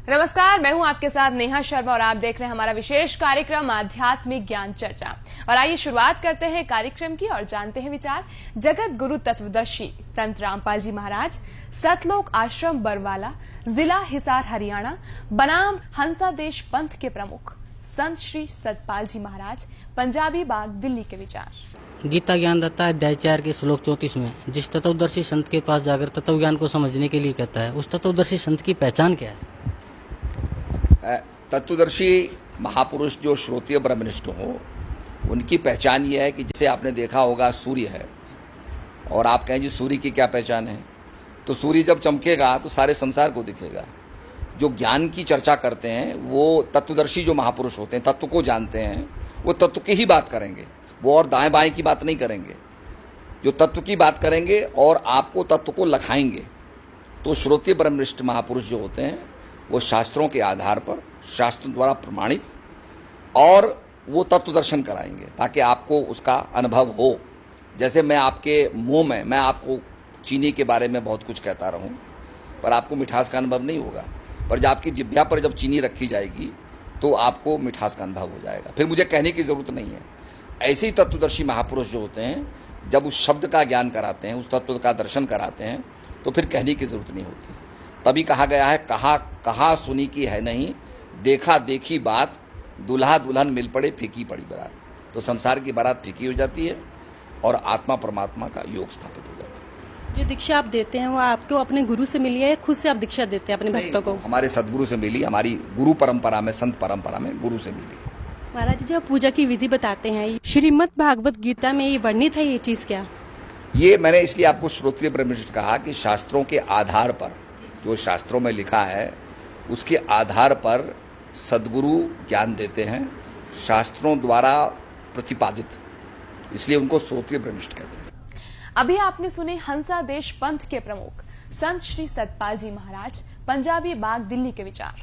नमस्कार, मैं हूं आपके साथ नेहा शर्मा और आप देख रहे हैं हमारा विशेष कार्यक्रम आध्यात्मिक ज्ञान चर्चा। और आइए शुरुआत करते हैं कार्यक्रम की और जानते हैं विचार जगत गुरु तत्वदर्शी संत रामपाल जी महाराज, सतलोक आश्रम बरवाला, जिला हिसार हरियाणा, बनाम हंसादेश पंथ के प्रमुख संत श्री सतपाल जी महाराज, पंजाबी बाग, दिल्ली के विचार। गीता ज्ञानदाता अध्याय 4 के श्लोक 34 में जिस तत्वदर्शी संत के पास जाकर तत्व ज्ञान को समझने के लिए कहता है, उस तत्वदर्शी संत की पहचान क्या है? तत्वदर्शी महापुरुष जो श्रोतीय ब्रह्मनिष्ठ हो, उनकी पहचान ये है कि जैसे आपने देखा होगा सूर्य है और आप कहें जी सूर्य की क्या पहचान है, तो सूर्य जब चमकेगा तो सारे संसार को दिखेगा। जो ज्ञान की चर्चा करते हैं वो तत्वदर्शी जो महापुरुष होते हैं, तत्व को जानते हैं, वो तत्व की ही बात करेंगे, वो और दाएं बाएं की बात नहीं करेंगे। जो तत्व की बात करेंगे और आपको तत्व को लखाएंगे। तो श्रोतीय ब्रह्मनिष्ठ महापुरुष जो होते हैं वो शास्त्रों के आधार पर, शास्त्रों द्वारा प्रमाणित, और वो तत्व दर्शन कराएंगे ताकि आपको उसका अनुभव हो। जैसे मैं आपके मुंह में, मैं आपको चीनी के बारे में बहुत कुछ कहता रहूं, पर आपको मिठास का अनुभव नहीं होगा। पर जब आपकी जिह्वा पर जब चीनी रखी जाएगी तो आपको मिठास का अनुभव हो जाएगा, फिर मुझे कहने की जरूरत नहीं है। ऐसे ही तत्वदर्शी महापुरुष जो होते हैं, जब उस शब्द का ज्ञान कराते हैं, उस तत्व का दर्शन कराते हैं, तो फिर कहने की जरूरत नहीं होती। तभी कहा गया है, कहा सुनी की है नहीं, देखा देखी बात, दुल्हा दुल्हन मिल पड़े फीकी पड़ी बारात। तो संसार की बारात फीकी हो जाती है और आत्मा परमात्मा का योग स्थापित हो जाता है। जो दीक्षा आप देते हैं वो आपको अपने गुरु से मिली है, खुद से आप दीक्षा देते हैं अपने भक्तों को? हमारे सदगुरु से मिली, हमारी गुरु परंपरा में, संत परंपरा में गुरु से मिली। महाराज जी, जब पूजा की विधि बताते हैं, श्रीमद् भागवत गीता में ये वर्णित है, ये चीज क्या? ये मैंने इसलिए आपको श्रोत्रिय ब्रह्मनिष्ठ कहा कि शास्त्रों के आधार पर, जो शास्त्रों में लिखा है उसके आधार पर सदगुरु ज्ञान देते हैं, शास्त्रों द्वारा प्रतिपादित, इसलिए उनको श्रोत्रिय ब्रह्मनिष्ठ कहते हैं। अभी आपने सुने हंसादेश पंथ के प्रमुख संत श्री सतपाल जी महाराज, पंजाबी बाग, दिल्ली के विचार।